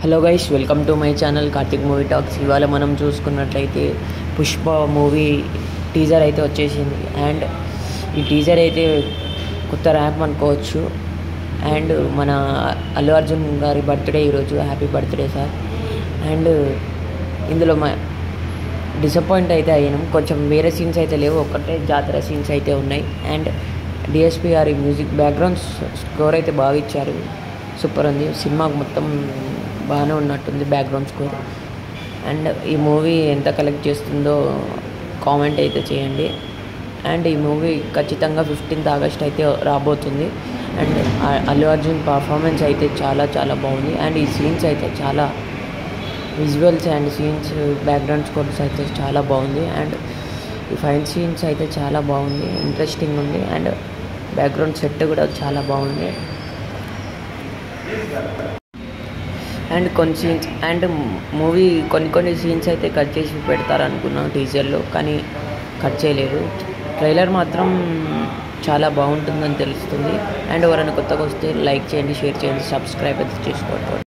Hello guys, welcome to my channel Karthik movie talks. ఇవాళ మనం చూసుకున్నట్లయితే పుష్ప మూవీ టీజర్ అయితే వచ్చేసింది. అండ్ ఈ టీజర్ అయితే కొత్త ర్యాంప్ అనుకోవచ్చు. అండ్ మన అల్లు అర్జున్ గారి బర్త్డే ఈరోజు. Happy birthday sir. అండ్ ఇందులో డిసప్పాయింట్ అయితే అయ్యాను. కొంచెం వేరే సీన్స్ అయితే లేవు, ఒక్కటే జాతర సీన్స్ అయితే ఉన్నాయి. అండ్ డిఎస్పి గారి మ్యూజిక్ బ్యాక్గ్రౌండ్ స్కోర్ అయితే బాగా ఇచ్చారు, సూపర్ ఉంది. సినిమాకు మొత్తం బాగానే ఉన్నట్టుంది బ్యాక్గ్రౌండ్ స్కోర్. అండ్ ఈ మూవీ ఎంత కలెక్ట్ చేస్తుందో కామెంట్ అయితే చేయండి. అండ్ ఈ మూవీ ఖచ్చితంగా 15th ఆగస్ట్ అయితే రాబోతుంది. అండ్ అల్లు అర్జున్ పర్ఫార్మెన్స్ అయితే చాలా చాలా బాగుంది. అండ్ ఈ సీన్స్ అయితే చాలా visuals and scenes background scores అయితే చాలా బాగుంది. అండ్ ఈ ఫైన్ సీన్స్ అయితే చాలా బాగుంది, ఇంట్రెస్టింగ్ ఉంది. అండ్ బ్యాక్గ్రౌండ్ సెట్ కూడా చాలా బాగుంది. అండ్ కొన్ని సీన్స్ అండ్ మూవీ కొన్ని సీన్స్ అయితే కట్ చేసి పెడతారనుకున్నాను టీజర్లో, కానీ కట్ చేయలేదు. ట్రైలర్ మాత్రం చాలా బాగుంటుందని తెలుస్తుంది. అండ్ ఎవరైనా కొత్తగా వస్తే లైక్ చేయండి, షేర్ చేయండి, సబ్స్క్రైబ్ అయితే చేసుకోండి.